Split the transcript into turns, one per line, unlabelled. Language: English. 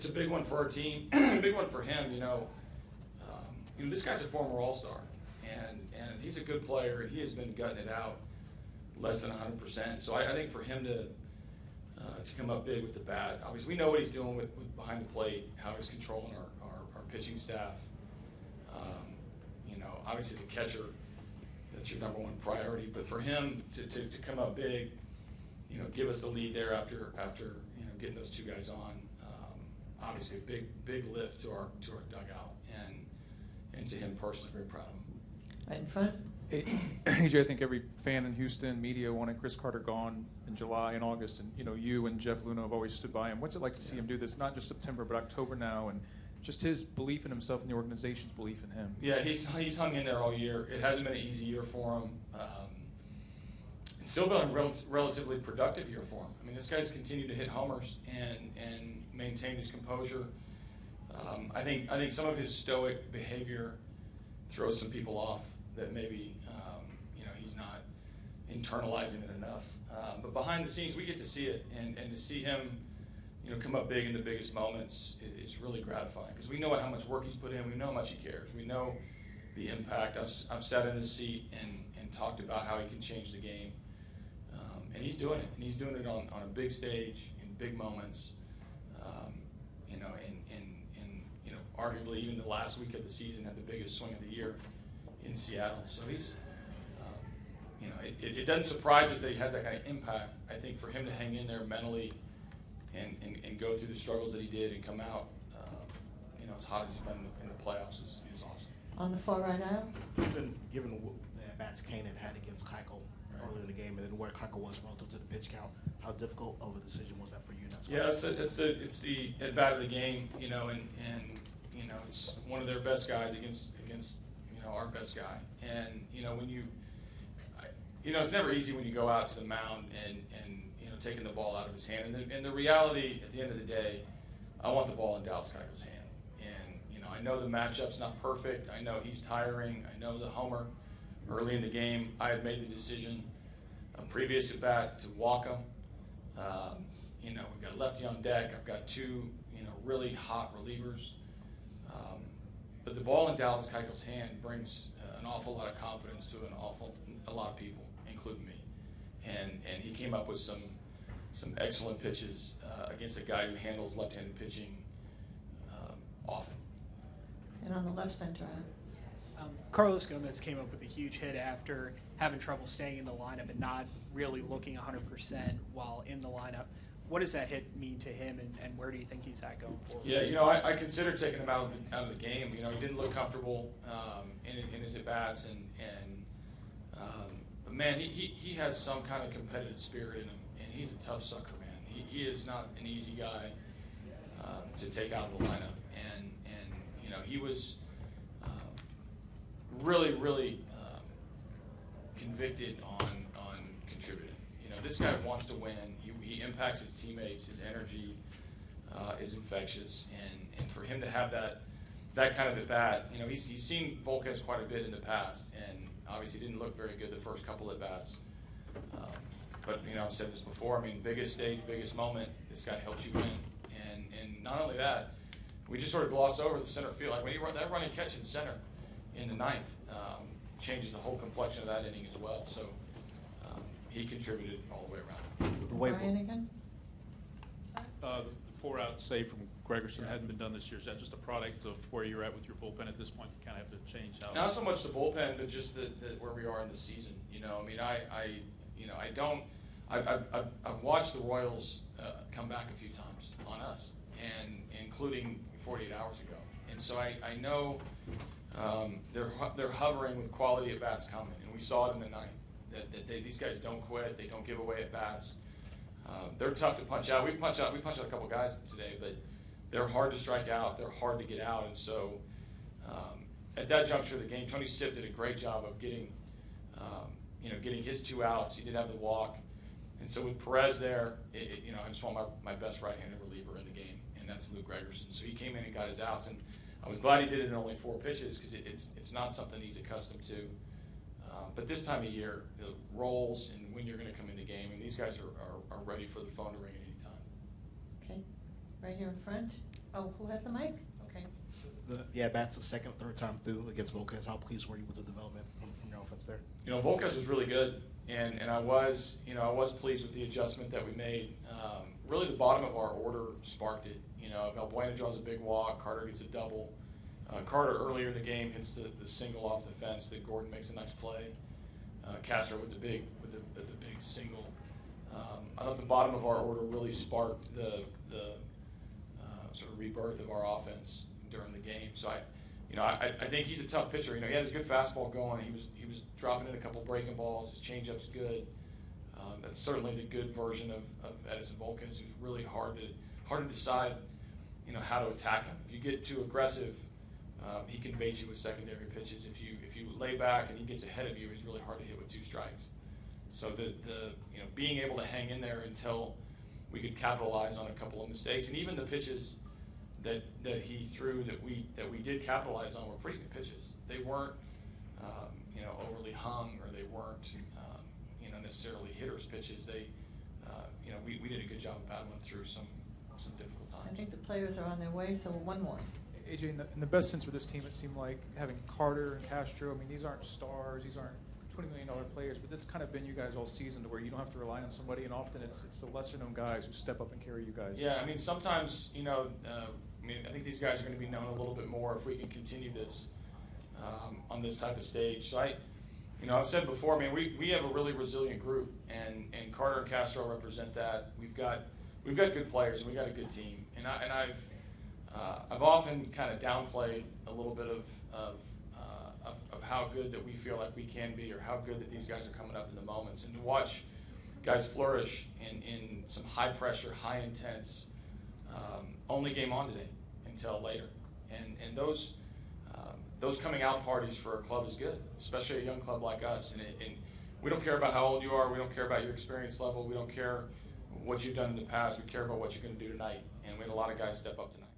It's a big one for our team, a big one for him. This guy's a former All-Star, and he's a good player, and he has been gutting it out less than 100%. So I think for him to come up big with the bat, obviously we know what he's doing with behind the plate, how he's controlling our pitching staff. Obviously as a catcher, that's your number one priority. But for him to come up big, give us the lead there after getting those two guys on. Obviously a big lift to our dugout, and to him personally, very proud of him.
Right in front.
AJ, I think every fan in Houston, media wanted Chris Carter gone in July and August, and you and Jeff Luhnow have always stood by him. What's it like to see him do this, not just September but October now, and just his belief in himself and the organization's belief in him?
Yeah, he's hung in there all year. It hasn't been an easy year for him. It's still been a relatively productive year for him. I mean, this guy's continued to hit homers and maintain his composure. I think some of his stoic behavior throws some people off that maybe he's not internalizing it enough. But behind the scenes, we get to see it, and to see him come up big in the biggest moments is really gratifying, because we know how much work he's put in. We know how much he cares. We know the impact. I've sat in his seat and talked about how he can change the game, and he's doing it. And he's doing it on a big stage in big moments. And arguably even the last week of the season had the biggest swing of the year in Seattle. So he's, it doesn't surprise us that he has that kind of impact. I think for him to hang in there mentally and go through the struggles that he did and come out, as hot as he's been in the playoffs is awesome.
On the far right aisle.
Given the at-bats Kane had against Keuchel earlier in the game, and then where Keuchel was relative to the pitch count, how difficult of a decision was that for you?
Yeah, it's the at-bat of the game, and it's one of their best guys against our best guy, and it's never easy when you go out to the mound and taking the ball out of his hand, and the reality at the end of the day, I want the ball in Dallas Keuchel's hand, and I know the matchup's not perfect. I know he's tiring. I know the homer early in the game. I had made the decision a previous at bat to walk him. We've got a lefty on deck. I've got two really hot relievers. But the ball in Dallas Keuchel's hand brings an awful lot of confidence to a lot of people, including me. And he came up with some excellent pitches against a guy who handles left-handed pitching often.
And on the left center aisle.
Carlos Gomez came up with a huge hit after having trouble staying in the lineup and not really looking 100% while in the lineup. What does that hit mean to him, and where do you think he's at going forward?
Yeah, I considered taking him out of the game. He didn't look comfortable in his at-bats, but man, he has some kind of competitive spirit in him, and he's a tough sucker, man. He is not an easy guy to take out of the lineup, and he was really convicted on contributing. This guy wants to win. He impacts his teammates. His energy is infectious, and for him to have that kind of at bat, he's seen Volquez quite a bit in the past, and obviously didn't look very good the first couple at bats. But I've said this before. I mean, biggest stage, biggest moment. This guy helps you win, and not only that, we just sort of gloss over the center field. Like when you run that running catch in center in the ninth, changes the whole complexion of that inning as well. So he contributed all the way around.
Brian again?
The 4-out save from Gregerson hadn't been done this year. Is that just a product of where you're at with your bullpen at this point? You kind of have to change how.
Not so much the bullpen, but just where we are in the season. I've watched the Royals come back a few times on us, and including 48 hours ago. And so I know they're hovering with quality at bats coming, and we saw it in the ninth. That these guys don't quit. They don't give away at bats. They're tough to punch out. We punched out a couple guys today, but they're hard to strike out. They're hard to get out, and so at that juncture of the game, Tony Sipp did a great job of getting his 2 outs. He did have the walk, and so with Perez there, I just want my best right-handed reliever in the game, and that's Luke Gregerson. So he came in and got his outs, and I was glad he did it in only 4 pitches because it's not something he's accustomed to. But this time of year, the roles and when you're going to come into game, and these guys are ready for the phone to ring at any time.
Okay, right here in front. Oh, who has the mic? Okay.
The at-bats the second, third time through against Volquez. How pleased were you with the development from your offense there?
You know, Volquez was really good, and I was pleased with the adjustment that we made. Really, the bottom of our order sparked it. You know, Valbuena draws a big walk, Carter gets a double. Carter earlier in the game hits the single off the fence that Gordon makes a nice play. Castro with the big single. I thought the bottom of our order really sparked the sort of rebirth of our offense during the game. So I think he's a tough pitcher. You know, he had his good fastball going. He was dropping in a couple breaking balls. His changeup's good. That's certainly the good version of Edison Volquez, who's really hard to decide, you know, how to attack him. If you get too aggressive, he can bait you with secondary pitches. If you lay back and he gets ahead of you, he's really hard to hit with 2 strikes. So being able to hang in there until we could capitalize on a couple of mistakes, and even the pitches that he threw that we did capitalize on were pretty good pitches. They weren't overly hung, or they weren't necessarily hitters pitches. They we did a good job of battling through some difficult times.
I think the players are on their way, so one more.
AJ, in the best sense for this team, it seemed like having Carter and Castro. I mean, these aren't stars; these aren't $20 million players, but that's kind of been you guys all season, to where you don't have to rely on somebody, and often it's the lesser-known guys who step up and carry you guys.
Yeah, I mean, sometimes I think these guys are going to be known a little bit more if we can continue this on this type of stage. So I've said before, I mean, we have a really resilient group, and Carter and Castro represent that. We've got good players, and we got a good team, and I've often kind of downplayed a little bit of how good that we feel like we can be, or how good that these guys are coming up in the moments, and to watch guys flourish in some high pressure, high intense, only game on today until later, and those coming out parties for a club is good, especially a young club like us, and we don't care about how old you are, we don't care about your experience level, we don't care what you've done in the past, we care about what you're going to do tonight, and we had a lot of guys step up tonight.